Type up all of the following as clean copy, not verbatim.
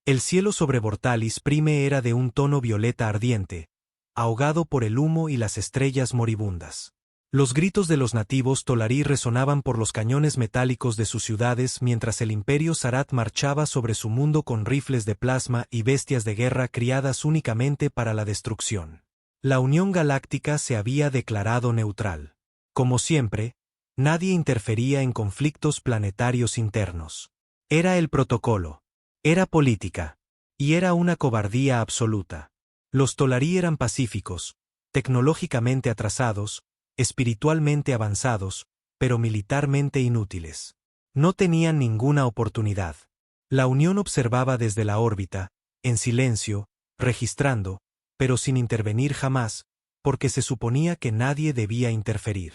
El cielo sobre Bortalis Prime era de un tono violeta ardiente, ahogado por el humo y las estrellas moribundas. Los gritos de los nativos Tolarí resonaban por los cañones metálicos de sus ciudades mientras el imperio Sarat marchaba sobre su mundo con rifles de plasma y bestias de guerra criadas únicamente para la destrucción. La Unión Galáctica se había declarado neutral. Como siempre, nadie interfería en conflictos planetarios internos. Era el protocolo. Era política. Y era una cobardía absoluta. Los Tolarí eran pacíficos, tecnológicamente atrasados, espiritualmente avanzados, pero militarmente inútiles. No tenían ninguna oportunidad. La Unión observaba desde la órbita, en silencio, registrando, pero sin intervenir jamás, porque se suponía que nadie debía interferir.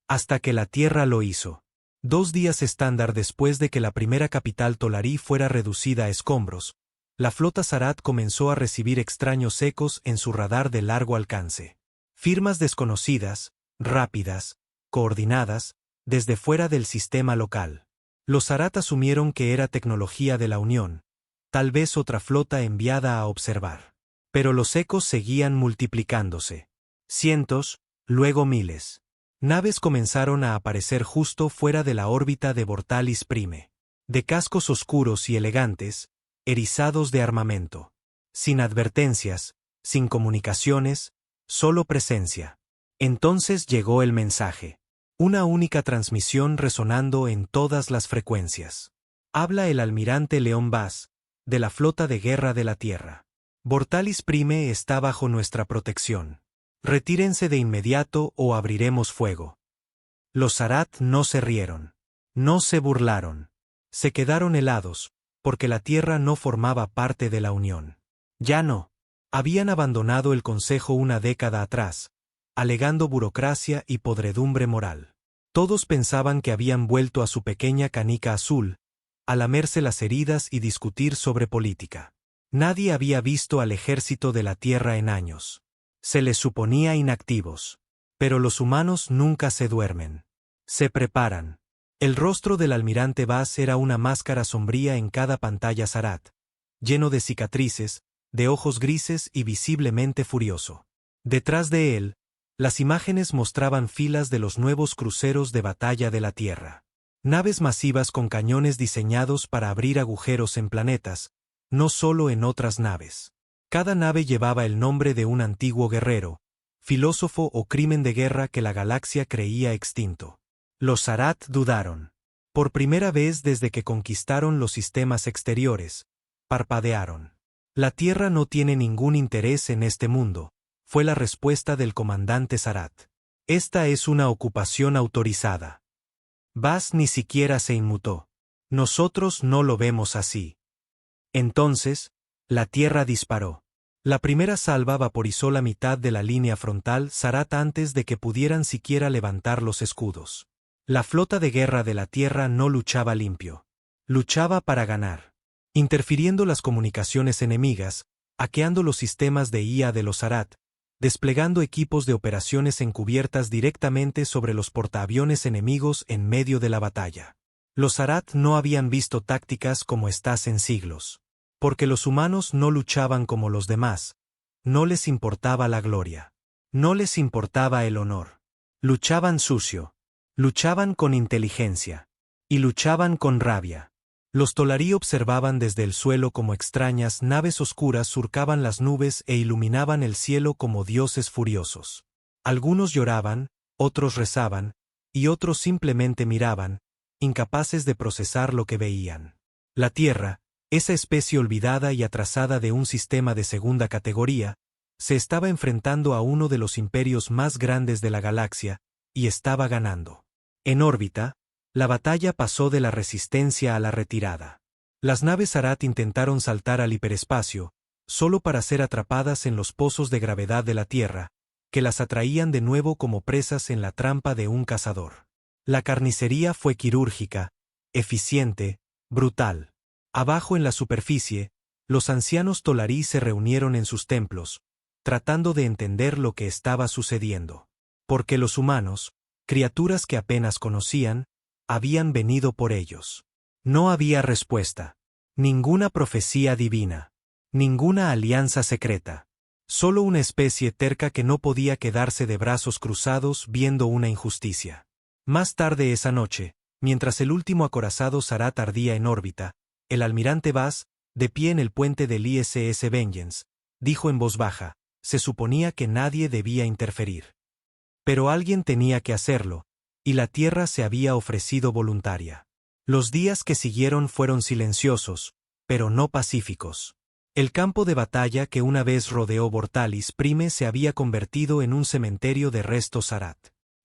Hasta que la Tierra lo hizo. 2 días estándar después de que la primera capital Tolarí fuera reducida a escombros, la flota Sarat comenzó a recibir extraños ecos en su radar de largo alcance. Firmas desconocidas, rápidas, coordinadas, desde fuera del sistema local. Los Sarat asumieron que era tecnología de la Unión, tal vez otra flota enviada a observar. Pero los ecos seguían multiplicándose. Cientos, luego miles. Naves comenzaron a aparecer justo fuera de la órbita de Bortalis Prime. De cascos oscuros y elegantes, erizados de armamento. Sin advertencias, sin comunicaciones, solo presencia. Entonces llegó el mensaje. Una única transmisión resonando en todas las frecuencias. Habla el almirante León Bass, de la flota de guerra de la Tierra. Bortalis Prime está bajo nuestra protección. Retírense de inmediato o abriremos fuego. Los Sarat no se rieron. No se burlaron. Se quedaron helados, porque la Tierra no formaba parte de la Unión. Ya no. Habían abandonado el Consejo una década atrás, alegando burocracia y podredumbre moral. Todos pensaban que habían vuelto a su pequeña canica azul, a lamerse las heridas y discutir sobre política. Nadie había visto al ejército de la Tierra en años. Se les suponía inactivos. Pero los humanos nunca se duermen. Se preparan. El rostro del almirante Bass era una máscara sombría en cada pantalla Sarat, lleno de cicatrices, de ojos grises y visiblemente furioso. Detrás de él, las imágenes mostraban filas de los nuevos cruceros de batalla de la Tierra. Naves masivas con cañones diseñados para abrir agujeros en planetas, no solo en otras naves. Cada nave llevaba el nombre de un antiguo guerrero, filósofo o crimen de guerra que la galaxia creía extinto. Los Sarat dudaron. Por primera vez desde que conquistaron los sistemas exteriores, parpadearon. La Tierra no tiene ningún interés en este mundo, fue la respuesta del comandante Sarat. Esta es una ocupación autorizada. Bass ni siquiera se inmutó. Nosotros no lo vemos así. Entonces, la Tierra disparó. La primera salva vaporizó la mitad de la línea frontal Sarat antes de que pudieran siquiera levantar los escudos. La flota de guerra de la Tierra no luchaba limpio. Luchaba para ganar. Interfiriendo las comunicaciones enemigas, hackeando los sistemas de IA de los Sarat, desplegando equipos de operaciones encubiertas directamente sobre los portaaviones enemigos en medio de la batalla. Los Sarat no habían visto tácticas como estas en siglos. Porque los humanos no luchaban como los demás. No les importaba la gloria. No les importaba el honor. Luchaban sucio. Luchaban con inteligencia. Y luchaban con rabia. Los Tolarí observaban desde el suelo como extrañas naves oscuras surcaban las nubes e iluminaban el cielo como dioses furiosos. Algunos lloraban, otros rezaban, y otros simplemente miraban, incapaces de procesar lo que veían. La Tierra, esa especie olvidada y atrasada de un sistema de segunda categoría, se estaba enfrentando a uno de los imperios más grandes de la galaxia, y estaba ganando. En órbita, la batalla pasó de la resistencia a la retirada. Las naves Sarat intentaron saltar al hiperespacio, solo para ser atrapadas en los pozos de gravedad de la Tierra, que las atraían de nuevo como presas en la trampa de un cazador. La carnicería fue quirúrgica, eficiente, brutal. Abajo en la superficie, los ancianos Tolarí se reunieron en sus templos, tratando de entender lo que estaba sucediendo. Porque los humanos, criaturas que apenas conocían, habían venido por ellos. No había respuesta. Ninguna profecía divina. Ninguna alianza secreta. Solo una especie terca que no podía quedarse de brazos cruzados viendo una injusticia. Más tarde esa noche, mientras el último acorazado Sarat ardía en órbita, el almirante Bass, de pie en el puente del ISS Vengeance, dijo en voz baja: se suponía que nadie debía interferir. Pero alguien tenía que hacerlo, y la Tierra se había ofrecido voluntaria. Los días que siguieron fueron silenciosos, pero no pacíficos. El campo de batalla que una vez rodeó Bortalis Prime se había convertido en un cementerio de restos Sarat.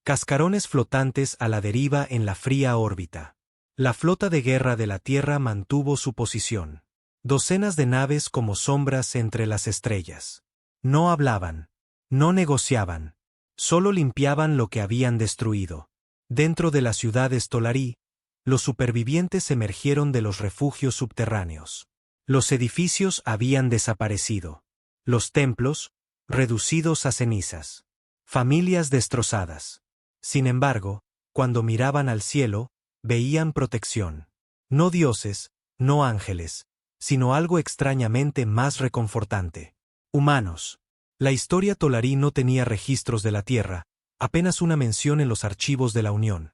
Cascarones flotantes a la deriva en la fría órbita. La flota de guerra de la Tierra mantuvo su posición. Docenas de naves como sombras entre las estrellas. No hablaban. No negociaban. Solo limpiaban lo que habían destruido. Dentro de la ciudad de Stolarí, los supervivientes emergieron de los refugios subterráneos. Los edificios habían desaparecido. Los templos, reducidos a cenizas. Familias destrozadas. Sin embargo, cuando miraban al cielo, veían protección. No dioses, no ángeles, sino algo extrañamente más reconfortante. Humanos. La historia Tolarí no tenía registros de la Tierra, apenas una mención en los archivos de la Unión.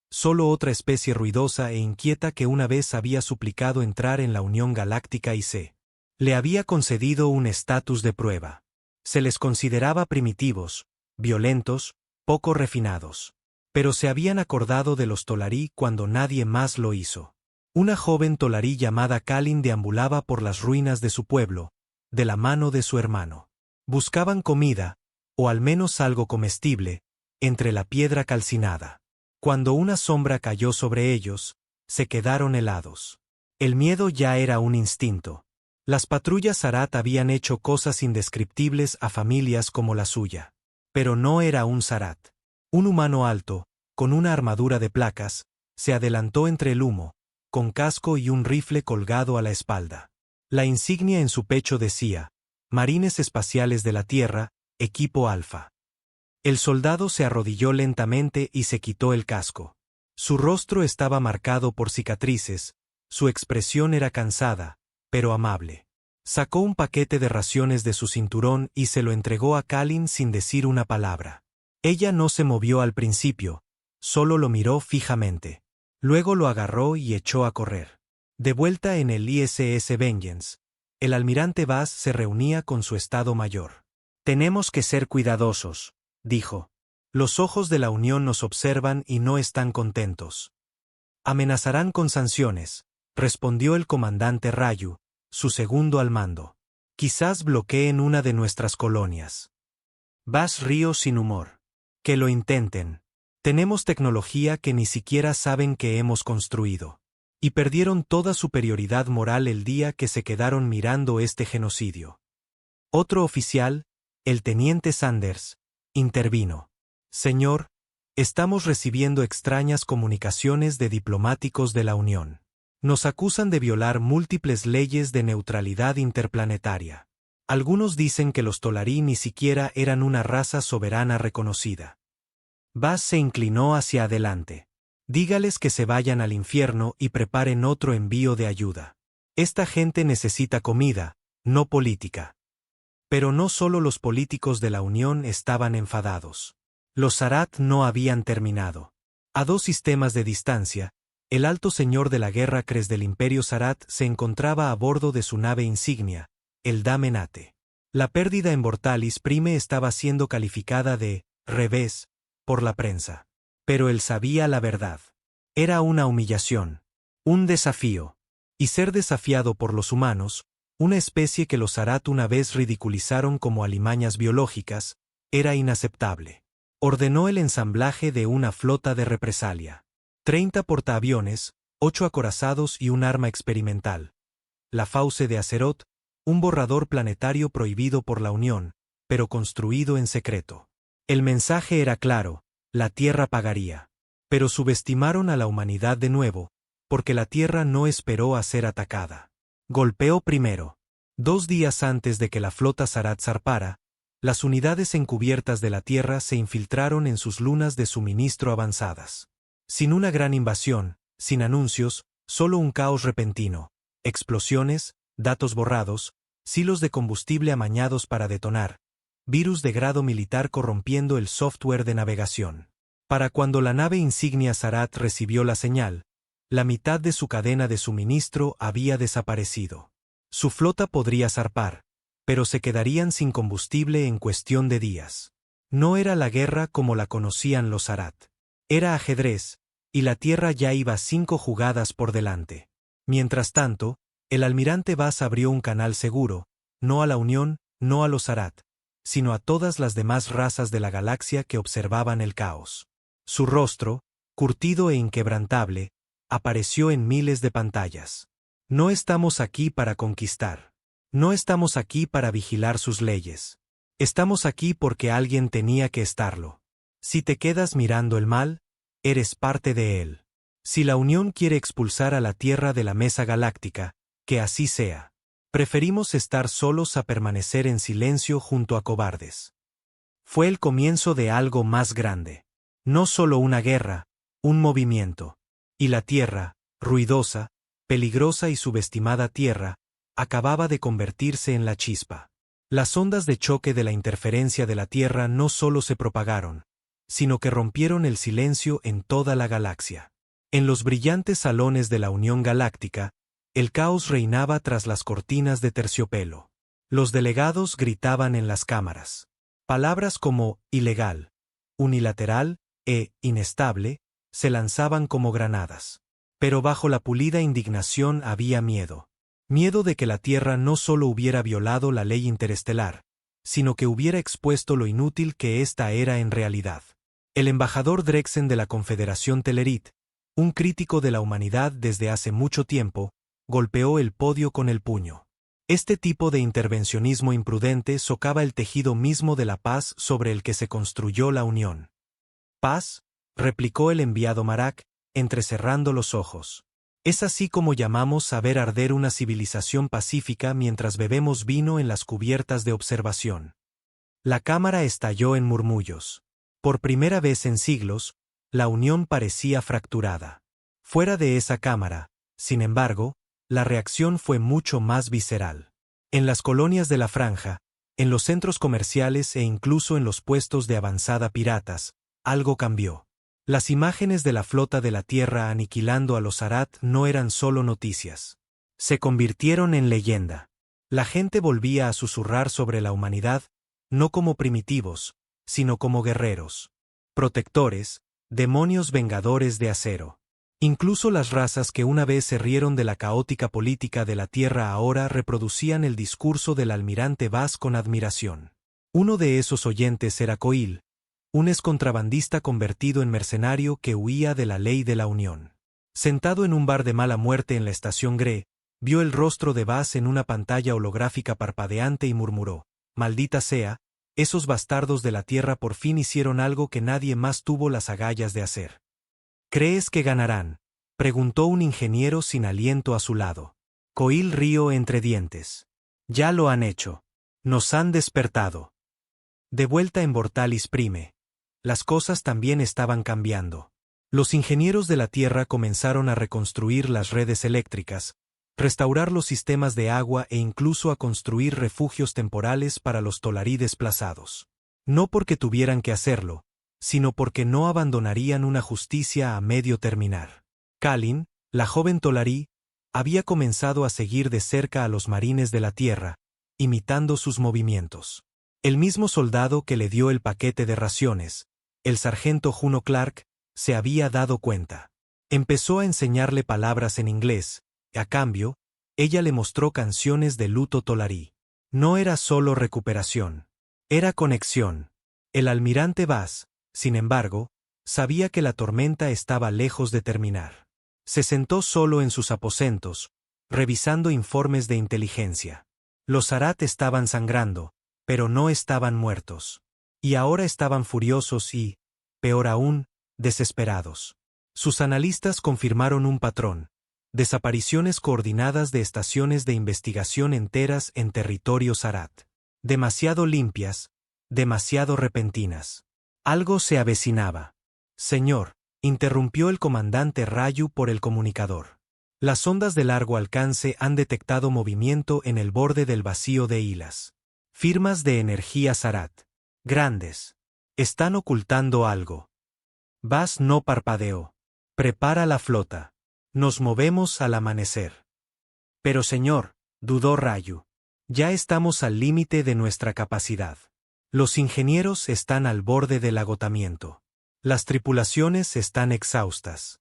Solo otra especie ruidosa e inquieta que una vez había suplicado entrar en la Unión Galáctica y le había concedido un estatus de prueba. Se les consideraba primitivos, violentos, poco refinados. Pero se habían acordado de los Tolarí cuando nadie más lo hizo. Una joven Tolarí llamada Kalin deambulaba por las ruinas de su pueblo, de la mano de su hermano. Buscaban comida, o al menos algo comestible, entre la piedra calcinada. Cuando una sombra cayó sobre ellos, se quedaron helados. El miedo ya era un instinto. Las patrullas Sarat habían hecho cosas indescriptibles a familias como la suya. Pero no era un Sarat. Un humano alto, con una armadura de placas, se adelantó entre el humo, con casco y un rifle colgado a la espalda. La insignia en su pecho decía: Marines Espaciales de la Tierra, Equipo Alfa. El soldado se arrodilló lentamente y se quitó el casco. Su rostro estaba marcado por cicatrices, su expresión era cansada, pero amable. Sacó un paquete de raciones de su cinturón y se lo entregó a Kalin sin decir una palabra. Ella no se movió al principio, solo lo miró fijamente. Luego lo agarró y echó a correr. De vuelta en el ISS Vengeance, el almirante Bass se reunía con su Estado Mayor. Tenemos que ser cuidadosos, dijo. Los ojos de la Unión nos observan y no están contentos. Amenazarán con sanciones, respondió el comandante Rayu, su segundo al mando. Quizás bloqueen una de nuestras colonias. Bass rió sin humor. Que lo intenten. Tenemos tecnología que ni siquiera saben que hemos construido. Y perdieron toda superioridad moral el día que se quedaron mirando este genocidio. Otro oficial, el teniente Sanders, intervino. Señor, estamos recibiendo extrañas comunicaciones de diplomáticos de la Unión. Nos acusan de violar múltiples leyes de neutralidad interplanetaria. Algunos dicen que los Tolarí ni siquiera eran una raza soberana reconocida. Bass se inclinó hacia adelante. Dígales que se vayan al infierno y preparen otro envío de ayuda. Esta gente necesita comida, no política. Pero no solo los políticos de la Unión estaban enfadados. Los Sarat no habían terminado. A 2 sistemas de distancia, el alto señor de la guerra Cres del Imperio Sarat se encontraba a bordo de su nave insignia, el Damenate. La pérdida en Bortalis Prime estaba siendo calificada de revés por la prensa. Pero él sabía la verdad. Era una humillación, un desafío. Y ser desafiado por los humanos, una especie que los Sarat una vez ridiculizaron como alimañas biológicas, era inaceptable. Ordenó el ensamblaje de una flota de represalia. 30 portaaviones, 8 acorazados y un arma experimental. La Fauce de Azeroth, un borrador planetario prohibido por la Unión, pero construido en secreto. El mensaje era claro: la Tierra pagaría. Pero subestimaron a la humanidad de nuevo, porque la Tierra no esperó a ser atacada. Golpeó primero. 2 días antes de que la flota Sarat zarpara, las unidades encubiertas de la Tierra se infiltraron en sus lunas de suministro avanzadas. Sin una gran invasión, sin anuncios, solo un caos repentino. explosiones, datos borrados, silos de combustible amañados para detonar, virus de grado militar corrompiendo el software de navegación. Para cuando la nave insignia Sarat recibió la señal, la mitad de su cadena de suministro había desaparecido. Su flota podría zarpar, pero se quedarían sin combustible en cuestión de días. No era la guerra como la conocían los Sarat. Era ajedrez, y la Tierra ya iba 5 jugadas por delante. Mientras tanto, el almirante Vaz abrió un canal seguro, no a la Unión, no a los Sarat, sino a todas las demás razas de la galaxia que observaban el caos. Su rostro, curtido e inquebrantable, apareció en miles de pantallas. No estamos aquí para conquistar. No estamos aquí para vigilar sus leyes. Estamos aquí porque alguien tenía que estarlo. Si te quedas mirando el mal, eres parte de él. Si la Unión quiere expulsar a la Tierra de la mesa galáctica, que así sea. Preferimos estar solos a permanecer en silencio junto a cobardes. Fue el comienzo de algo más grande. No solo una guerra, un movimiento. Y la Tierra, ruidosa, peligrosa y subestimada Tierra, acababa de convertirse en la chispa. Las ondas de choque de la interferencia de la Tierra no solo se propagaron, sino que rompieron el silencio en toda la galaxia. En los brillantes salones de la Unión Galáctica, el caos reinaba tras las cortinas de terciopelo. Los delegados gritaban en las cámaras. Palabras como ilegal, unilateral e inestable se lanzaban como granadas. Pero bajo la pulida indignación había miedo. Miedo de que la Tierra no solo hubiera violado la ley interestelar, sino que hubiera expuesto lo inútil que ésta era en realidad. El embajador Drexen de la Confederación Telerit, un crítico de la humanidad desde hace mucho tiempo, golpeó el podio con el puño. Este tipo de intervencionismo imprudente socava el tejido mismo de la paz sobre el que se construyó la Unión. ¿Paz?, replicó el enviado Marak, entrecerrando los ojos. Es así como llamamos a ver arder una civilización pacífica mientras bebemos vino en las cubiertas de observación. La cámara estalló en murmullos. Por primera vez en siglos, la Unión parecía fracturada. Fuera de esa cámara, sin embargo, la reacción fue mucho más visceral. En las colonias de la Franja, en los centros comerciales e incluso en los puestos de avanzada piratas, algo cambió. Las imágenes de la flota de la Tierra aniquilando a los Sarat no eran solo noticias. Se convirtieron en leyenda. La gente volvía a susurrar sobre la humanidad, no como primitivos, sino como guerreros, protectores, demonios vengadores de acero. Incluso las razas que una vez se rieron de la caótica política de la Tierra ahora reproducían el discurso del almirante Vaz con admiración. Uno de esos oyentes era Coil, un excontrabandista convertido en mercenario que huía de la ley de la Unión. Sentado en un bar de mala muerte en la estación Gre, vio el rostro de Vaz en una pantalla holográfica parpadeante y murmuró: «Maldita sea, esos bastardos de la Tierra por fin hicieron algo que nadie más tuvo las agallas de hacer». «¿Crees que ganarán?», preguntó un ingeniero sin aliento a su lado. Coil rió entre dientes. «Ya lo han hecho. Nos han despertado». De vuelta en Vortalis Prime, las cosas también estaban cambiando. Los ingenieros de la Tierra comenzaron a reconstruir las redes eléctricas, restaurar los sistemas de agua e incluso a construir refugios temporales para los Tolarí desplazados. No porque tuvieran que hacerlo, sino porque no abandonarían una justicia a medio terminar. Kalin, la joven Tolarí, había comenzado a seguir de cerca a los marines de la Tierra, imitando sus movimientos. El mismo soldado que le dio el paquete de raciones, el sargento Juno Clark, se había dado cuenta. Empezó a enseñarle palabras en inglés, a cambio, ella le mostró canciones de luto Tolarí. No era solo recuperación, era conexión. El almirante Vaz, sin embargo, sabía que la tormenta estaba lejos de terminar. Se sentó solo en sus aposentos, revisando informes de inteligencia. Los Sarat estaban sangrando, pero no estaban muertos. Y ahora estaban furiosos y, peor aún, desesperados. Sus analistas confirmaron un patrón: desapariciones coordinadas de estaciones de investigación enteras en territorio Sarat. Demasiado limpias, demasiado repentinas. Algo se avecinaba. «Señor», interrumpió el comandante Rayu por el comunicador. Las sondas de largo alcance han detectado movimiento en el borde del vacío de Hilas. Firmas de energía Zarat. Grandes. Están ocultando algo. Vas no parpadeó. Prepara la flota. Nos movemos al amanecer. Pero señor, dudó Rayu. Ya estamos al límite de nuestra capacidad. Los ingenieros están al borde del agotamiento. Las tripulaciones están exhaustas.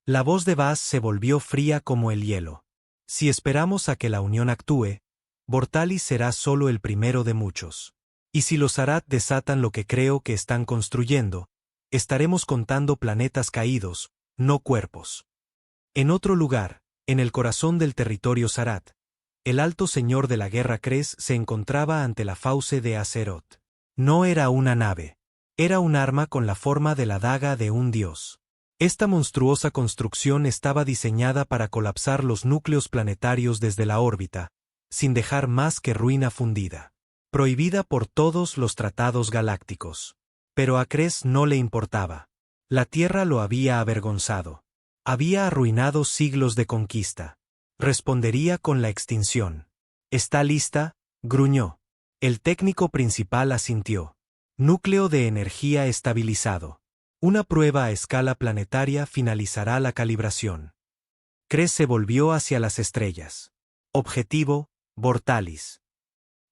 La voz de Baz se volvió fría como el hielo. Si esperamos a que la Unión actúe, Vortalis será solo el primero de muchos. Y si los Zarat desatan lo que creo que están construyendo, estaremos contando planetas caídos, no cuerpos. En otro lugar, en el corazón del territorio Zarat, el alto señor de la guerra Cres se encontraba ante la fauce de Azeroth. No era una nave. Era un arma con la forma de la daga de un dios. Esta monstruosa construcción estaba diseñada para colapsar los núcleos planetarios desde la órbita, sin dejar más que ruina fundida. Prohibida por todos los tratados galácticos. Pero a Cres no le importaba. La Tierra lo había avergonzado. Había arruinado siglos de conquista. Respondería con la extinción. ¿Está lista? Gruñó. El técnico principal asintió. Núcleo de energía estabilizado. Una prueba a escala planetaria finalizará la calibración. Cres se volvió hacia las estrellas. Objetivo, Vortalis.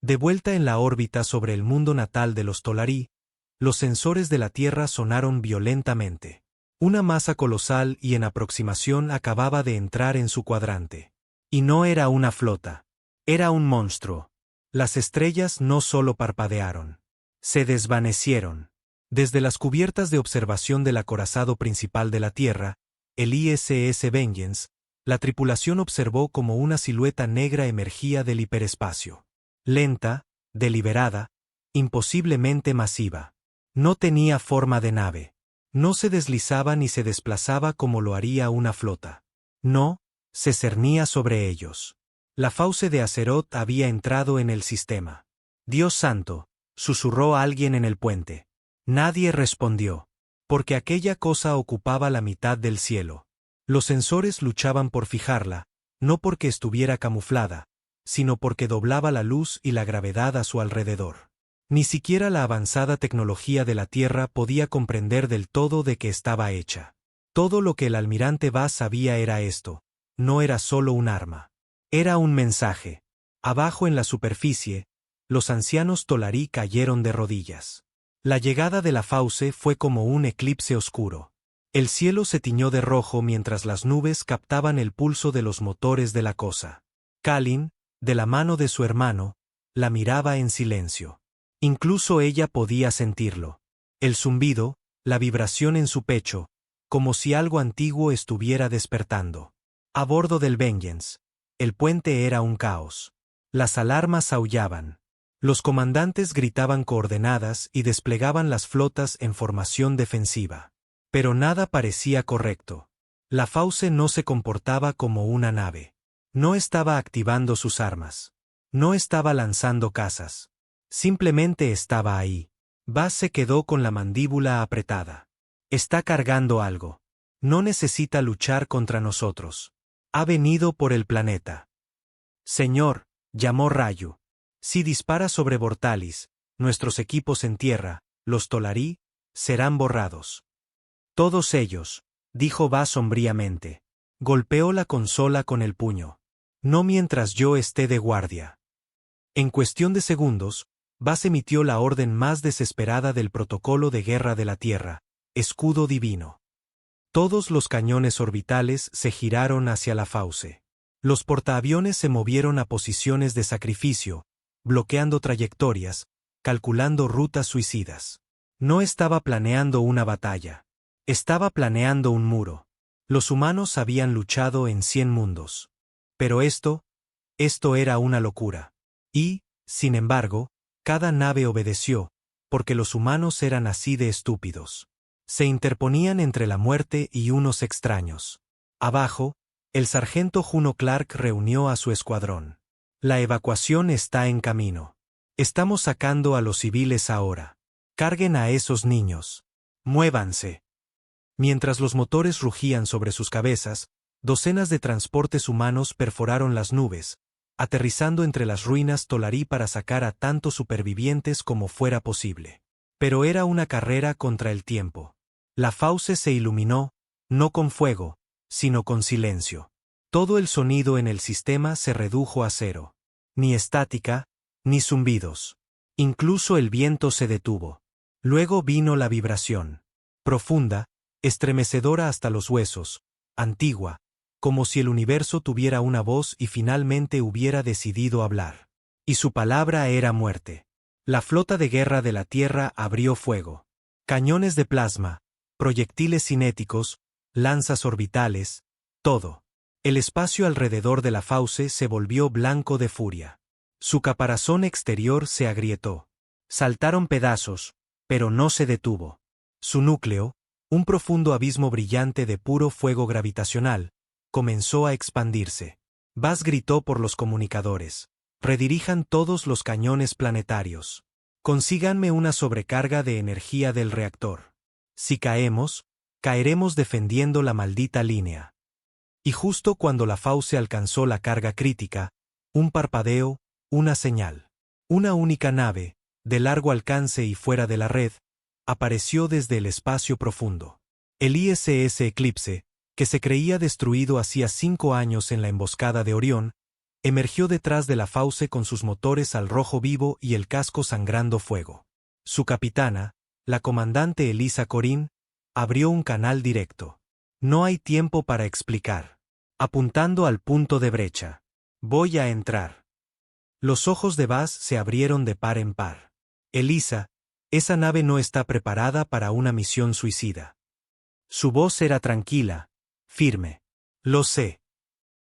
De vuelta en la órbita sobre el mundo natal de los Tolarí, los sensores de la Tierra sonaron violentamente. Una masa colosal y en aproximación acababa de entrar en su cuadrante. Y no era una flota. Era un monstruo. Las estrellas no solo parpadearon. Se desvanecieron. Desde las cubiertas de observación del acorazado principal de la Tierra, el ISS Vengeance, la tripulación observó como una silueta negra emergía del hiperespacio. Lenta, deliberada, imposiblemente masiva. No tenía forma de nave. No se deslizaba ni se desplazaba como lo haría una flota. No, se cernía sobre ellos. La fauce de Azeroth había entrado en el sistema. Dios santo, susurró alguien en el puente. Nadie respondió. Porque aquella cosa ocupaba la mitad del cielo. Los sensores luchaban por fijarla, no porque estuviera camuflada, sino porque doblaba la luz y la gravedad a su alrededor. Ni siquiera la avanzada tecnología de la Tierra podía comprender del todo de qué estaba hecha. Todo lo que el almirante Baz sabía era esto. No era solo un arma. Era un mensaje. Abajo en la superficie, los ancianos Tolarí cayeron de rodillas. La llegada de la fauce fue como un eclipse oscuro. El cielo se tiñó de rojo mientras las nubes captaban el pulso de los motores de la cosa. Kalin, de la mano de su hermano, la miraba en silencio. Incluso ella podía sentirlo. El zumbido, la vibración en su pecho, como si algo antiguo estuviera despertando. A bordo del Vengeance, el puente era un caos. Las alarmas aullaban. Los comandantes gritaban coordenadas y desplegaban las flotas en formación defensiva. Pero nada parecía correcto. La fauce no se comportaba como una nave. No estaba activando sus armas. No estaba lanzando cazas. Simplemente estaba ahí. Baz se quedó con la mandíbula apretada. Está cargando algo. No necesita luchar contra nosotros. Ha venido por el planeta. Señor, llamó Rayu. Si dispara sobre Vortalis, nuestros equipos en tierra, los Tolarí, serán borrados. Todos ellos, dijo Baz sombríamente. Golpeó la consola con el puño. No mientras yo esté de guardia. En cuestión de segundos, Baz emitió la orden más desesperada del protocolo de guerra de la Tierra, escudo divino. Todos los cañones orbitales se giraron hacia la fauce. Los portaaviones se movieron a posiciones de sacrificio, bloqueando trayectorias, calculando rutas suicidas. No estaba planeando una batalla. Estaba planeando un muro. Los humanos habían luchado en 100 mundos. Pero esto era una locura. Y, sin embargo, cada nave obedeció, porque los humanos eran así de estúpidos. Se interponían entre la muerte y unos extraños. Abajo, el sargento Juno Clark reunió a su escuadrón. La evacuación está en camino. Estamos sacando a los civiles ahora. Carguen a esos niños. Muévanse. Mientras los motores rugían sobre sus cabezas, Docenas de transportes humanos perforaron las nubes, aterrizando entre las ruinas Tolarí para sacar a tantos supervivientes como fuera posible. Pero era una carrera contra el tiempo. La fauce se iluminó, no con fuego, sino con silencio. Todo el sonido en el sistema se redujo a cero. Ni estática, ni zumbidos. Incluso el viento se detuvo. Luego vino la vibración. Profunda, estremecedora hasta los huesos, antigua, como si el universo tuviera una voz y finalmente hubiera decidido hablar. Y su palabra era muerte. La flota de guerra de la Tierra abrió fuego. Cañones de plasma, proyectiles cinéticos, lanzas orbitales, todo. El espacio alrededor de la fauce se volvió blanco de furia. Su caparazón exterior se agrietó. Saltaron pedazos, pero no se detuvo. Su núcleo, un profundo abismo brillante de puro fuego gravitacional, comenzó a expandirse. Buzz gritó por los comunicadores. Redirijan todos los cañones planetarios. Consíganme una sobrecarga de energía del reactor. Si caemos, caeremos defendiendo la maldita línea. Y justo cuando la fauce alcanzó la carga crítica, un parpadeo, una señal. Una única nave, de largo alcance y fuera de la red, apareció desde el espacio profundo. El ISS Eclipse, que se creía destruido hacía 5 años en la emboscada de Orión, emergió detrás de la fauce con sus motores al rojo vivo y el casco sangrando fuego. Su capitana, la comandante Elisa Corín, abrió un canal directo. No hay tiempo para explicar. Apuntando al punto de brecha. Voy a entrar. Los ojos de Buzz se abrieron de par en par. Elisa, esa nave no está preparada para una misión suicida. Su voz era tranquila, firme. Lo sé.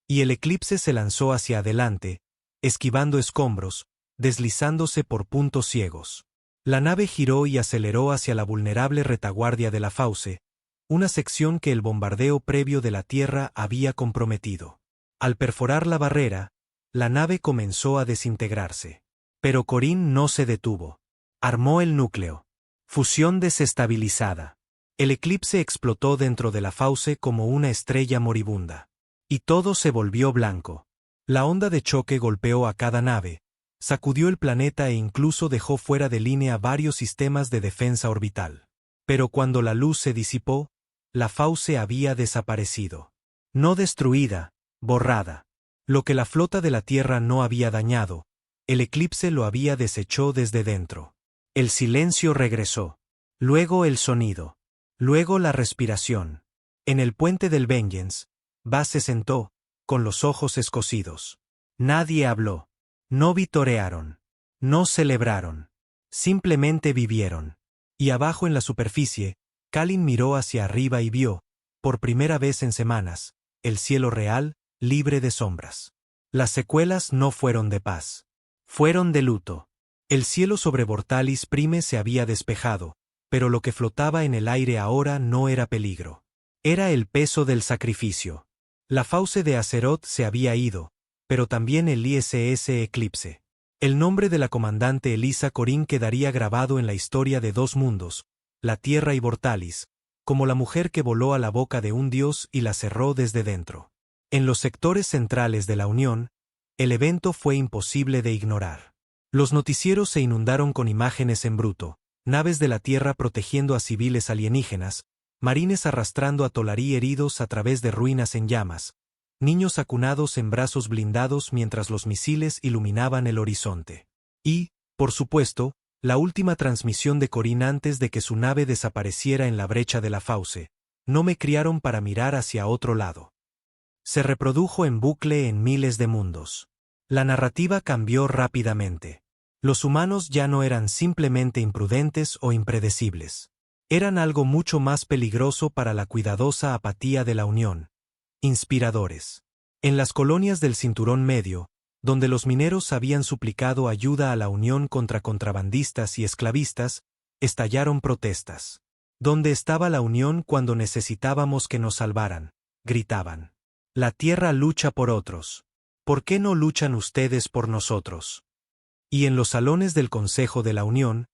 Y el Eclipse se lanzó hacia adelante, esquivando escombros, deslizándose por puntos ciegos. La nave giró y aceleró hacia la vulnerable retaguardia de la fauce, una sección que el bombardeo previo de la Tierra había comprometido. Al perforar la barrera, la nave comenzó a desintegrarse. Pero Corín no se detuvo. Armó el núcleo. Fusión desestabilizada. El Eclipse explotó dentro de la fauce como una estrella moribunda. Y todo se volvió blanco. La onda de choque golpeó a cada nave, sacudió el planeta e incluso dejó fuera de línea varios sistemas de defensa orbital. Pero cuando la luz se disipó, la fauce había desaparecido. No destruida, borrada. Lo que la flota de la Tierra no había dañado, el Eclipse lo había desechó desde dentro. El silencio regresó. Luego el sonido. Luego la respiración. En el puente del Vengeance, Buzz se sentó, con los ojos escocidos. Nadie habló. No vitorearon. No celebraron. Simplemente vivieron. Y abajo en la superficie, Kalin miró hacia arriba y vio, por primera vez en semanas, el cielo real, libre de sombras. Las secuelas no fueron de paz. Fueron de luto. El cielo sobre Vortalis Prime se había despejado, pero lo que flotaba en el aire ahora no era peligro. Era el peso del sacrificio. La fauce de Azeroth se había ido, pero también el ISS Eclipse. El nombre de la comandante Elisa Corín quedaría grabado en la historia de 2 mundos, la Tierra y Vortalis, como la mujer que voló a la boca de un dios y la cerró desde dentro. En los sectores centrales de la Unión, el evento fue imposible de ignorar. Los noticieros se inundaron con imágenes en bruto, naves de la Tierra protegiendo a civiles alienígenas, marines arrastrando a Tolarí heridos a través de ruinas en llamas, niños acunados en brazos blindados mientras los misiles iluminaban el horizonte. Y, por supuesto, la última transmisión de Corín antes de que su nave desapareciera en la brecha de la fauce. No me criaron para mirar hacia otro lado. Se reprodujo en bucle en miles de mundos. La narrativa cambió rápidamente. Los humanos ya no eran simplemente imprudentes o impredecibles. Eran algo mucho más peligroso para la cuidadosa apatía de la Unión. Inspiradores. En las colonias del Cinturón Medio, donde los mineros habían suplicado ayuda a la Unión contra contrabandistas y esclavistas, estallaron protestas. ¿Dónde estaba la Unión cuando necesitábamos que nos salvaran?, gritaban. La Tierra lucha por otros. ¿Por qué no luchan ustedes por nosotros? Y en los salones del Consejo de la Unión,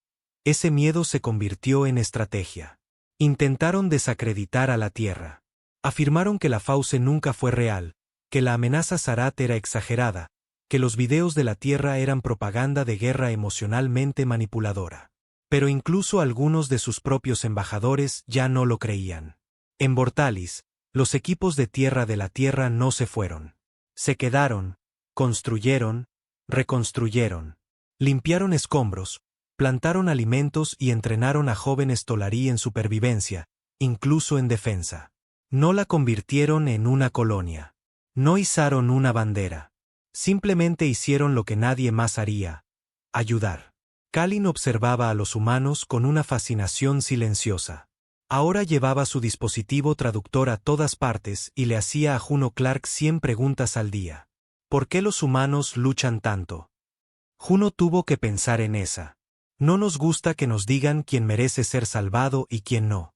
ese miedo se convirtió en estrategia. Intentaron desacreditar a la Tierra. Afirmaron que la Fauce nunca fue real, que la amenaza Sarat era exagerada, que los videos de la Tierra eran propaganda de guerra emocionalmente manipuladora. Pero incluso algunos de sus propios embajadores ya no lo creían. En Vortalis, los equipos de tierra de la Tierra no se fueron. Se quedaron, construyeron, reconstruyeron. Limpiaron escombros, plantaron alimentos y entrenaron a jóvenes Tolarí en supervivencia, incluso en defensa. No la convirtieron en una colonia. No izaron una bandera. Simplemente hicieron lo que nadie más haría: ayudar. Kalin observaba a los humanos con una fascinación silenciosa. Ahora llevaba su dispositivo traductor a todas partes y le hacía a Juno Clark 100 preguntas al día. ¿Por qué los humanos luchan tanto? Juno tuvo que pensar en esa. No nos gusta que nos digan quién merece ser salvado y quién no.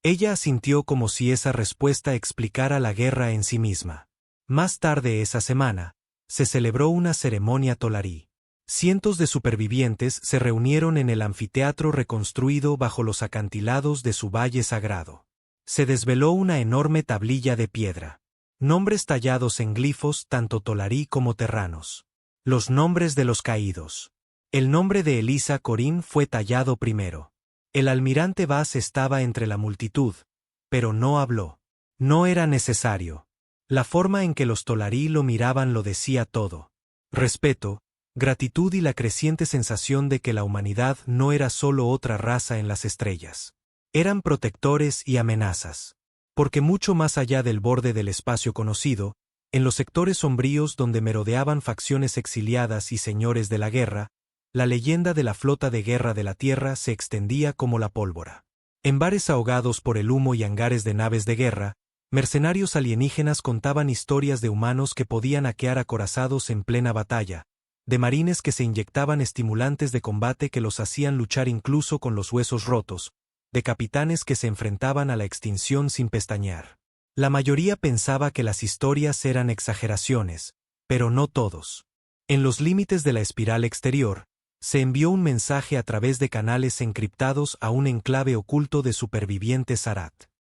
Ella asintió como si esa respuesta explicara la guerra en sí misma. Más tarde esa semana, se celebró una ceremonia Tolarí. Cientos de supervivientes se reunieron en el anfiteatro reconstruido bajo los acantilados de su valle sagrado. Se desveló una enorme tablilla de piedra. Nombres tallados en glifos tanto Tolarí como terranos. Los nombres de los caídos. El nombre de Elisa Corín fue tallado primero. El almirante Vaz estaba entre la multitud, pero no habló. No era necesario. La forma en que los Tolarí lo miraban lo decía todo. Respeto, gratitud y la creciente sensación de que la humanidad no era solo otra raza en las estrellas. Eran protectores y amenazas. Porque mucho más allá del borde del espacio conocido, en los sectores sombríos donde merodeaban facciones exiliadas y señores de la guerra, la leyenda de la flota de guerra de la Tierra se extendía como la pólvora. En bares ahogados por el humo y hangares de naves de guerra, mercenarios alienígenas contaban historias de humanos que podían hackear acorazados en plena batalla, de marines que se inyectaban estimulantes de combate que los hacían luchar incluso con los huesos rotos, de capitanes que se enfrentaban a la extinción sin pestañear. La mayoría pensaba que las historias eran exageraciones, pero no todos. En los límites de la espiral exterior, se envió un mensaje a través de canales encriptados a un enclave oculto de supervivientes Sarat.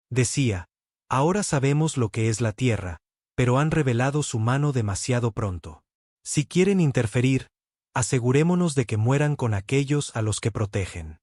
Decía: ahora sabemos lo que es la Tierra, pero han revelado su mano demasiado pronto. Si quieren interferir, asegurémonos de que mueran con aquellos a los que protegen.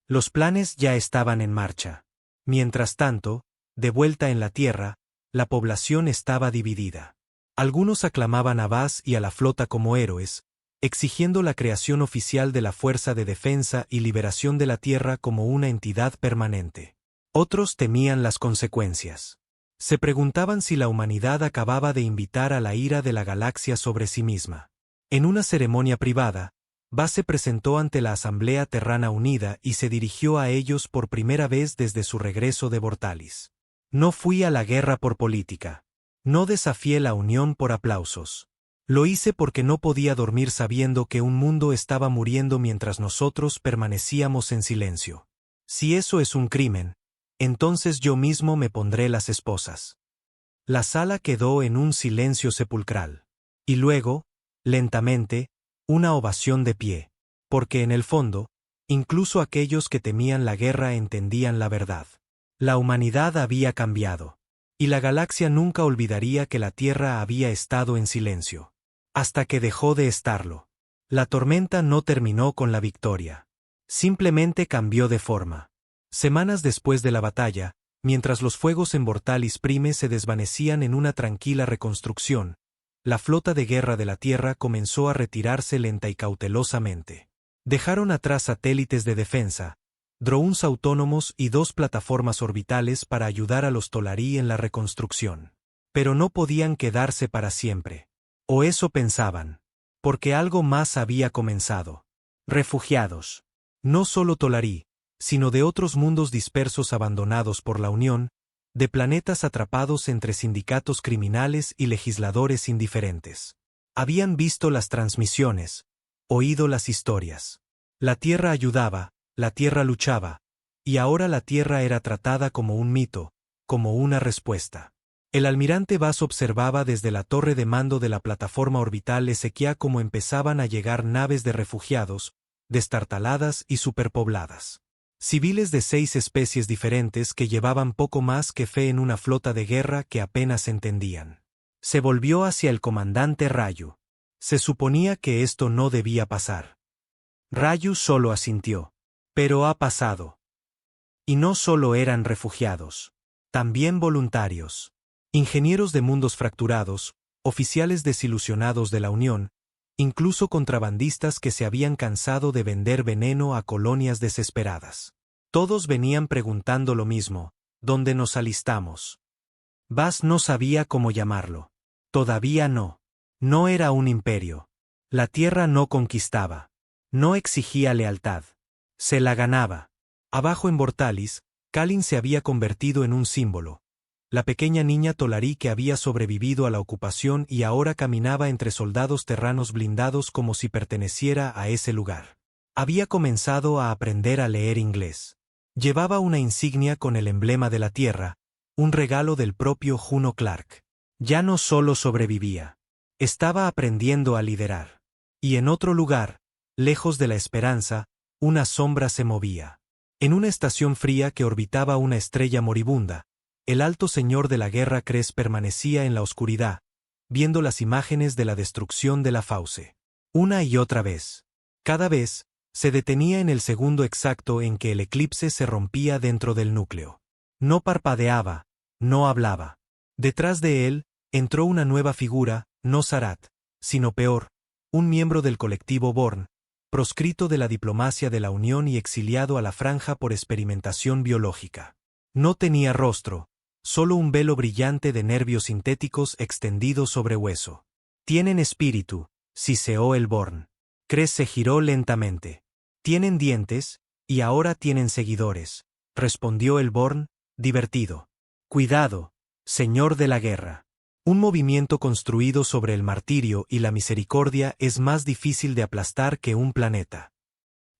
Los planes ya estaban en marcha. Mientras tanto, de vuelta en la Tierra, la población estaba dividida. Algunos aclamaban a Vaz y a la flota como héroes, exigiendo la creación oficial de la Fuerza de Defensa y Liberación de la Tierra como una entidad permanente. Otros temían las consecuencias. Se preguntaban si la humanidad acababa de invitar a la ira de la galaxia sobre sí misma. En una ceremonia privada, Vaz se presentó ante la Asamblea Terrana Unida y se dirigió a ellos por primera vez desde su regreso de Vortalis. No fui a la guerra por política. No desafié la unión por aplausos. Lo hice porque no podía dormir sabiendo que un mundo estaba muriendo mientras nosotros permanecíamos en silencio. Si eso es un crimen, entonces yo mismo me pondré las esposas. La sala quedó en un silencio sepulcral. Y luego, lentamente, una ovación de pie. Porque en el fondo, incluso aquellos que temían la guerra entendían la verdad. La humanidad había cambiado. Y la galaxia nunca olvidaría que la Tierra había estado en silencio. Hasta que dejó de estarlo. La tormenta no terminó con la victoria. Simplemente cambió de forma. Semanas después de la batalla, mientras los fuegos en Vortalis Prime se desvanecían en una tranquila reconstrucción, la flota de guerra de la Tierra comenzó a retirarse lenta y cautelosamente. Dejaron atrás satélites de defensa, drones autónomos y 2 plataformas orbitales para ayudar a los Tolarí en la reconstrucción. Pero no podían quedarse para siempre. O eso pensaban. Porque algo más había comenzado. Refugiados. No solo Tolarí, sino de otros mundos dispersos abandonados por la Unión, de planetas atrapados entre sindicatos criminales y legisladores indiferentes. Habían visto las transmisiones, oído las historias. La Tierra ayudaba, la Tierra luchaba, y ahora la Tierra era tratada como un mito, como una respuesta. El almirante Vaz observaba desde la torre de mando de la plataforma orbital Ezequiá cómo empezaban a llegar naves de refugiados, destartaladas y superpobladas. Civiles de 6 especies diferentes que llevaban poco más que fe en una flota de guerra que apenas entendían. Se volvió hacia el comandante Rayu. Se suponía que esto no debía pasar. Rayu solo asintió. Pero ha pasado. Y no solo eran refugiados. También voluntarios. Ingenieros de mundos fracturados, oficiales desilusionados de la Unión, incluso contrabandistas que se habían cansado de vender veneno a colonias desesperadas. Todos venían preguntando lo mismo: ¿dónde nos alistamos? Bas no sabía cómo llamarlo. Todavía no. No era un imperio. La tierra no conquistaba. No exigía lealtad. Se la ganaba. Abajo en Bortalis, Kalin se había convertido en un símbolo. La pequeña niña Tolarí que había sobrevivido a la ocupación y ahora caminaba entre soldados terranos blindados como si perteneciera a ese lugar. Había comenzado a aprender a leer inglés. Llevaba una insignia con el emblema de la tierra, un regalo del propio Juno Clark. Ya no solo sobrevivía. Estaba aprendiendo a liderar. Y en otro lugar, lejos de la esperanza, una sombra se movía. En una estación fría que orbitaba una estrella moribunda, el alto señor de la guerra Cres permanecía en la oscuridad, viendo las imágenes de la destrucción de la Fauce. Una y otra vez. Cada vez, se detenía en el segundo exacto en que el eclipse se rompía dentro del núcleo. No parpadeaba, no hablaba. Detrás de él, entró una nueva figura, no Sarat, sino peor, un miembro del colectivo Born, proscrito de la diplomacia de la Unión y exiliado a la franja por experimentación biológica. No tenía rostro, solo un velo brillante de nervios sintéticos extendido sobre hueso. Tienen espíritu, siseó el Born. Cres se giró lentamente. Tienen dientes, y ahora tienen seguidores, respondió el Born, divertido. Cuidado, señor de la guerra. Un movimiento construido sobre el martirio y la misericordia es más difícil de aplastar que un planeta.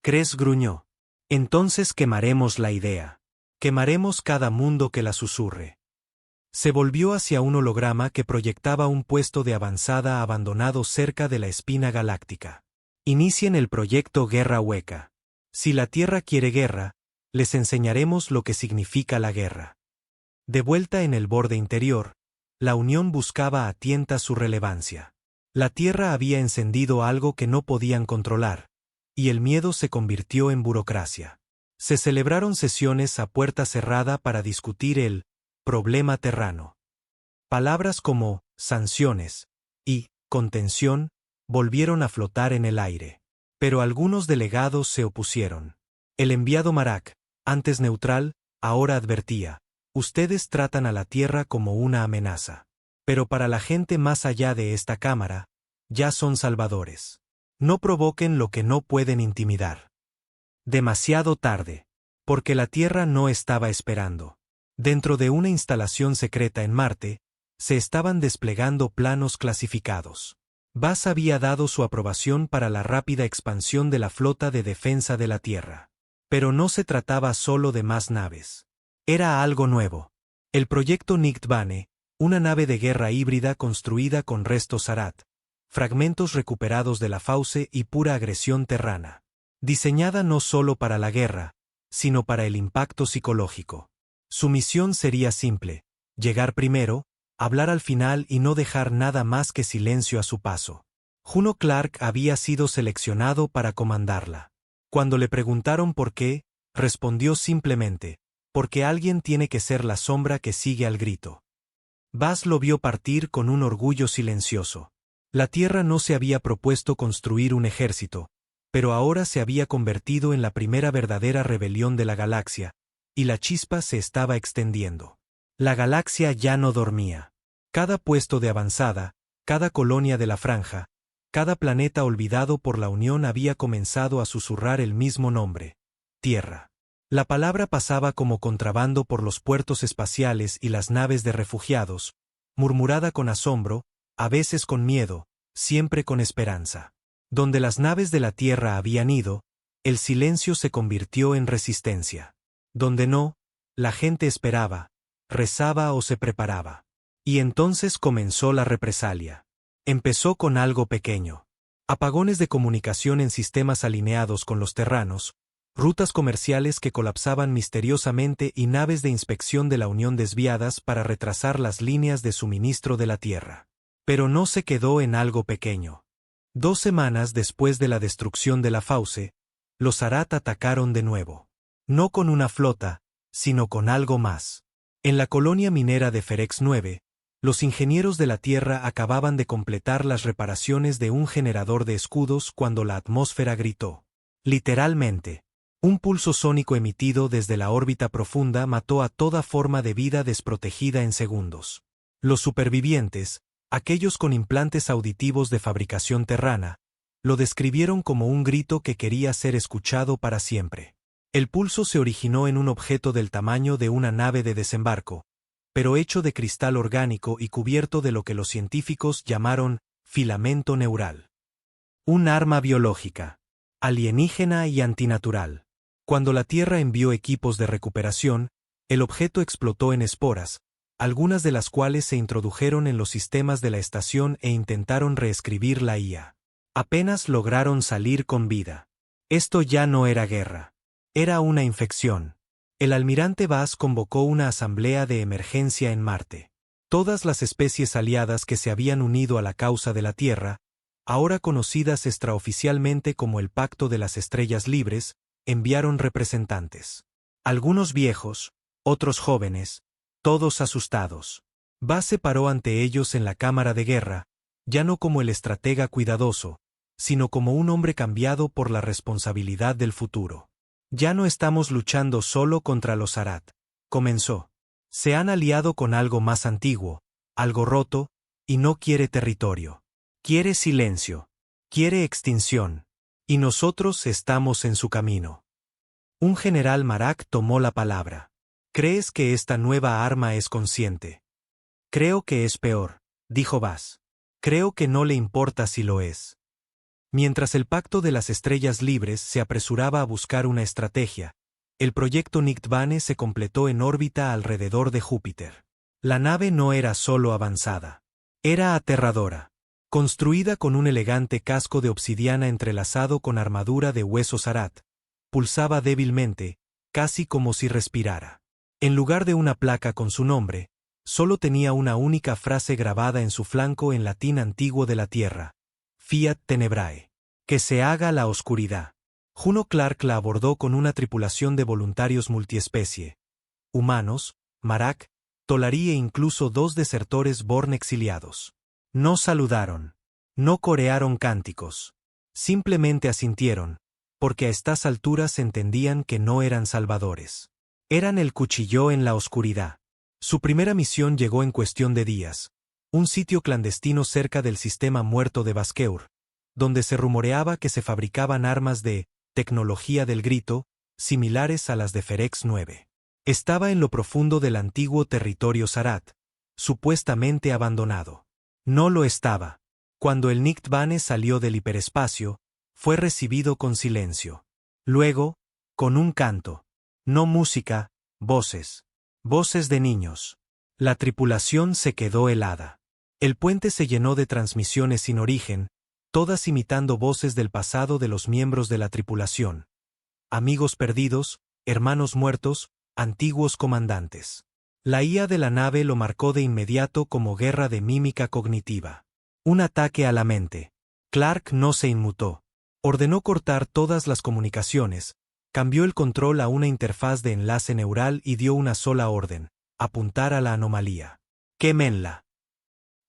Cres gruñó. Entonces quemaremos la idea. Quemaremos cada mundo que la susurre. Se volvió hacia un holograma que proyectaba un puesto de avanzada abandonado cerca de la espina galáctica. Inicien el proyecto Guerra Hueca. Si la Tierra quiere guerra, les enseñaremos lo que significa la guerra. De vuelta en el borde interior, la Unión buscaba a tientas su relevancia. La Tierra había encendido algo que no podían controlar, y el miedo se convirtió en burocracia. Se celebraron sesiones a puerta cerrada para discutir el problema terrano. Palabras como sanciones y contención volvieron a flotar en el aire. Pero algunos delegados se opusieron. El enviado Marak, antes neutral, ahora advertía: ustedes tratan a la Tierra como una amenaza. Pero para la gente más allá de esta cámara, ya son salvadores. No provoquen lo que no pueden intimidar. Demasiado tarde. Porque la Tierra no estaba esperando. Dentro de una instalación secreta en Marte, se estaban desplegando planos clasificados. Bas había dado su aprobación para la rápida expansión de la flota de defensa de la Tierra. Pero no se trataba solo de más naves. Era algo nuevo. El proyecto Nictbane, una nave de guerra híbrida construida con restos Sarat, fragmentos recuperados de la Fauce y pura agresión terrana. Diseñada no solo para la guerra, sino para el impacto psicológico. Su misión sería simple: llegar primero, hablar al final y no dejar nada más que silencio a su paso. Juno Clark había sido seleccionado para comandarla. Cuando le preguntaron por qué, respondió simplemente: porque alguien tiene que ser la sombra que sigue al grito. Bas lo vio partir con un orgullo silencioso. La Tierra no se había propuesto construir un ejército, pero ahora se había convertido en la primera verdadera rebelión de la galaxia, y la chispa se estaba extendiendo. La galaxia ya no dormía. Cada puesto de avanzada, cada colonia de la franja, cada planeta olvidado por la Unión había comenzado a susurrar el mismo nombre: Tierra. La palabra pasaba como contrabando por los puertos espaciales y las naves de refugiados, murmurada con asombro, a veces con miedo, siempre con esperanza. Donde las naves de la Tierra habían ido, el silencio se convirtió en resistencia. Donde no, la gente esperaba, rezaba o se preparaba. Y entonces comenzó la represalia. Empezó con algo pequeño. Apagones de comunicación en sistemas alineados con los terranos, rutas comerciales que colapsaban misteriosamente y naves de inspección de la Unión desviadas para retrasar las líneas de suministro de la Tierra. Pero no se quedó en algo pequeño. 2 semanas después de la destrucción de la Fauce, los Arat atacaron de nuevo. No con una flota, sino con algo más. En la colonia minera de Ferex 9, los ingenieros de la Tierra acababan de completar las reparaciones de un generador de escudos cuando la atmósfera gritó. Literalmente. Un pulso sónico emitido desde la órbita profunda mató a toda forma de vida desprotegida en segundos. Los supervivientes, aquellos con implantes auditivos de fabricación terrana, lo describieron como un grito que quería ser escuchado para siempre. El pulso se originó en un objeto del tamaño de una nave de desembarco, pero hecho de cristal orgánico y cubierto de lo que los científicos llamaron filamento neural. Un arma biológica, alienígena y antinatural. Cuando la Tierra envió equipos de recuperación, el objeto explotó en esporas, algunas de las cuales se introdujeron en los sistemas de la estación e intentaron reescribir la IA. Apenas lograron salir con vida. Esto ya no era guerra. Era una infección. El almirante Vaz convocó una asamblea de emergencia en Marte. Todas las especies aliadas que se habían unido a la causa de la Tierra, ahora conocidas extraoficialmente como el Pacto de las Estrellas Libres, enviaron representantes. Algunos viejos, otros jóvenes, todos asustados. Vaz se paró ante ellos en la cámara de guerra, ya no como el estratega cuidadoso, sino como un hombre cambiado por la responsabilidad del futuro. Ya no estamos luchando solo contra los Arat, comenzó. Se han aliado con algo más antiguo, algo roto, y no quiere territorio. Quiere silencio. Quiere extinción. Y nosotros estamos en su camino. Un general Marak tomó la palabra. ¿Crees que esta nueva arma es consciente? Creo que es peor, dijo Vaz. Creo que no le importa si lo es. Mientras el Pacto de las Estrellas Libres se apresuraba a buscar una estrategia, el proyecto Nictbane se completó en órbita alrededor de Júpiter. La nave no era solo avanzada. Era aterradora. Construida con un elegante casco de obsidiana entrelazado con armadura de huesos Arat, pulsaba débilmente, casi como si respirara. En lugar de una placa con su nombre, solo tenía una única frase grabada en su flanco en latín antiguo de la Tierra: Fiat Tenebrae. Que se haga la oscuridad. Juno Clark la abordó con una tripulación de voluntarios multiespecie. Humanos, Marak, Tolari e incluso 2 desertores Born exiliados. No saludaron. No corearon cánticos. Simplemente asintieron, porque a estas alturas entendían que no eran salvadores. Eran el cuchillo en la oscuridad. Su primera misión llegó en cuestión de días. Un sitio clandestino cerca del sistema muerto de Basqueur, donde se rumoreaba que se fabricaban armas de tecnología del grito, similares a las de Ferex 9. Estaba en lo profundo del antiguo territorio Sarat, supuestamente abandonado. No lo estaba. Cuando el Nictbane salió del hiperespacio, fue recibido con silencio. Luego, con un canto. No música, voces. Voces de niños. La tripulación se quedó helada. El puente se llenó de transmisiones sin origen, todas imitando voces del pasado de los miembros de la tripulación. Amigos perdidos, hermanos muertos, antiguos comandantes. La IA de la nave lo marcó de inmediato como guerra de mímica cognitiva. Un ataque a la mente. Clark no se inmutó. Ordenó cortar todas las comunicaciones, cambió el control a una interfaz de enlace neural y dio una sola orden: apuntar a la anomalía. ¡Quémenla!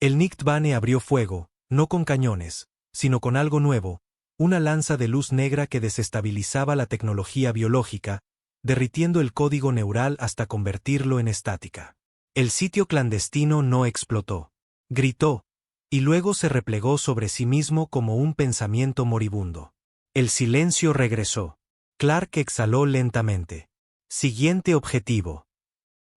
El Nictbane abrió fuego, no con cañones, sino con algo nuevo, una lanza de luz negra que desestabilizaba la tecnología biológica, derritiendo el código neural hasta convertirlo en estática. El sitio clandestino no explotó. Gritó, y luego se replegó sobre sí mismo como un pensamiento moribundo. El silencio regresó. Clark exhaló lentamente. Siguiente objetivo.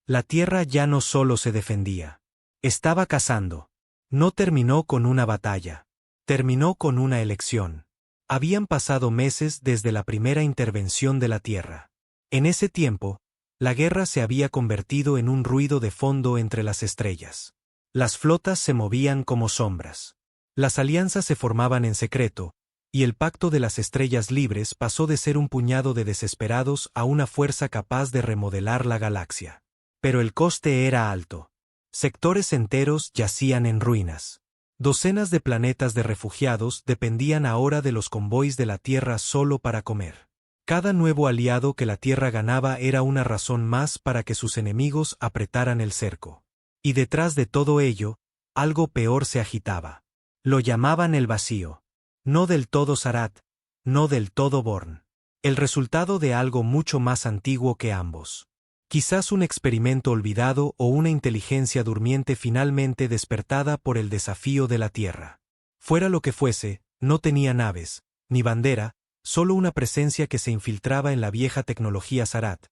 La Tierra ya no solo se defendía. Estaba cazando. No terminó con una batalla. Terminó con una elección. Habían pasado meses desde la primera intervención de la Tierra. En ese tiempo, la guerra se había convertido en un ruido de fondo entre las estrellas. Las flotas se movían como sombras. Las alianzas se formaban en secreto, y el pacto de las estrellas libres pasó de ser un puñado de desesperados a una fuerza capaz de remodelar la galaxia. Pero el coste era alto. Sectores enteros yacían en ruinas. Docenas de planetas de refugiados dependían ahora de los convoys de la Tierra solo para comer. Cada nuevo aliado que la Tierra ganaba era una razón más para que sus enemigos apretaran el cerco. Y detrás de todo ello, algo peor se agitaba. Lo llamaban el vacío. No del todo Sarat, no del todo Born. El resultado de algo mucho más antiguo que ambos. Quizás un experimento olvidado o una inteligencia durmiente finalmente despertada por el desafío de la Tierra. Fuera lo que fuese, no tenía naves, ni bandera, solo una presencia que se infiltraba en la vieja tecnología Sarat.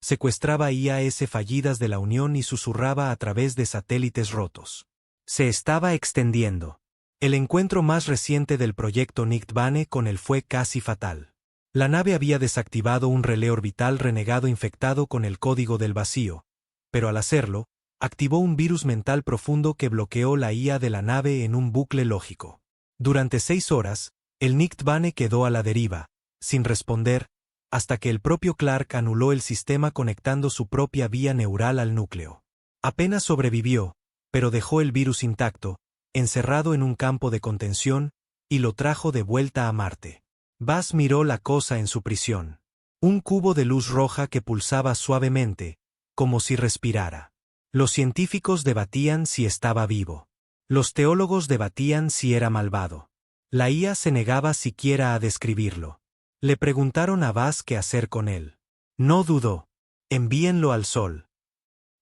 Secuestraba IAS fallidas de la Unión y susurraba a través de satélites rotos. Se estaba extendiendo. El encuentro más reciente del proyecto Nictbane con él fue casi fatal. La nave había desactivado un relé orbital renegado infectado con el código del vacío, pero al hacerlo, activó un virus mental profundo que bloqueó la IA de la nave en un bucle lógico. Durante 6 horas, el Nictbane quedó a la deriva, sin responder, hasta que el propio Clark anuló el sistema conectando su propia vía neural al núcleo. Apenas sobrevivió, pero dejó el virus intacto, encerrado en un campo de contención, y lo trajo de vuelta a Marte. Buzz miró la cosa en su prisión. Un cubo de luz roja que pulsaba suavemente, como si respirara. Los científicos debatían si estaba vivo. Los teólogos debatían si era malvado. La IA se negaba siquiera a describirlo. Le preguntaron a Buzz qué hacer con él. No dudó. Envíenlo al Sol.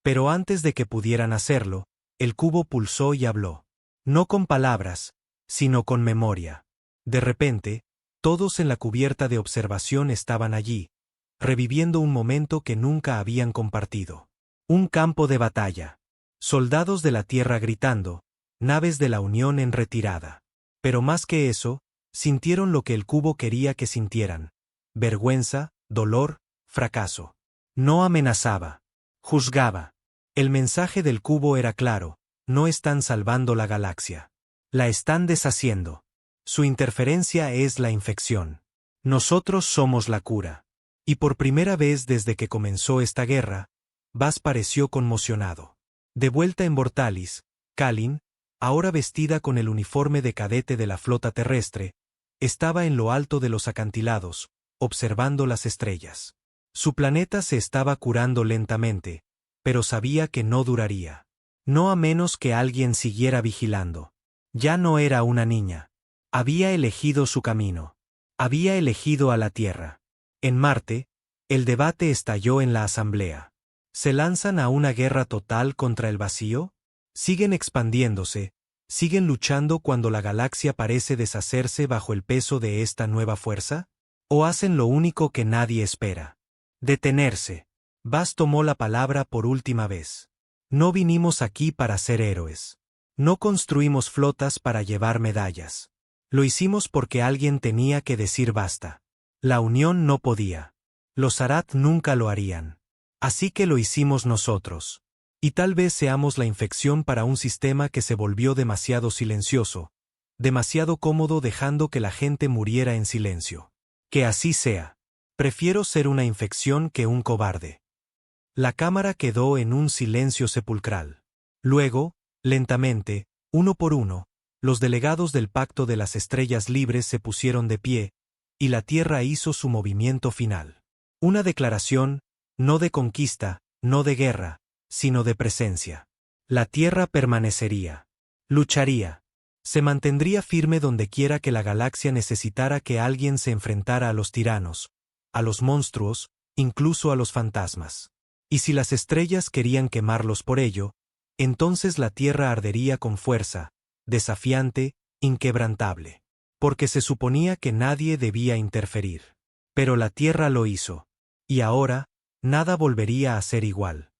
Pero antes de que pudieran hacerlo, el cubo pulsó y habló. No con palabras, sino con memoria. De repente, todos en la cubierta de observación estaban allí, reviviendo un momento que nunca habían compartido. Un campo de batalla. Soldados de la Tierra gritando, naves de la Unión en retirada. Pero más que eso, sintieron lo que el cubo quería que sintieran. Vergüenza, dolor, fracaso. No amenazaba. Juzgaba. El mensaje del cubo era claro. No están salvando la galaxia. La están deshaciendo. Su interferencia es la infección. Nosotros somos la cura. Y por primera vez desde que comenzó esta guerra, Buzz pareció conmocionado. De vuelta en Vortalis, Kalin, ahora vestida con el uniforme de cadete de la flota terrestre, estaba en lo alto de los acantilados, observando las estrellas. Su planeta se estaba curando lentamente, pero sabía que no duraría. No a menos que alguien siguiera vigilando. Ya no era una niña. Había elegido su camino. Había elegido a la Tierra. En Marte, el debate estalló en la asamblea. ¿Se lanzan a una guerra total contra el vacío? ¿Siguen expandiéndose? ¿Siguen luchando cuando la galaxia parece deshacerse bajo el peso de esta nueva fuerza? ¿O hacen lo único que nadie espera? Detenerse. Buzz tomó la palabra por última vez. No vinimos aquí para ser héroes. No construimos flotas para llevar medallas. Lo hicimos porque alguien tenía que decir basta. La Unión no podía. Los Sarat nunca lo harían. Así que lo hicimos nosotros. Y tal vez seamos la infección para un sistema que se volvió demasiado silencioso, demasiado cómodo dejando que la gente muriera en silencio. Que así sea. Prefiero ser una infección que un cobarde. La cámara quedó en un silencio sepulcral. Luego, lentamente, uno por uno, los delegados del Pacto de las Estrellas Libres se pusieron de pie, y la Tierra hizo su movimiento final. Una declaración, no de conquista, no de guerra, sino de presencia. La Tierra permanecería. Lucharía. Se mantendría firme dondequiera que la galaxia necesitara que alguien se enfrentara a los tiranos, a los monstruos, incluso a los fantasmas. Y si las estrellas querían quemarlos por ello, entonces la Tierra ardería con fuerza, desafiante, inquebrantable. Porque se suponía que nadie debía interferir. Pero la Tierra lo hizo. Y ahora, nada volvería a ser igual.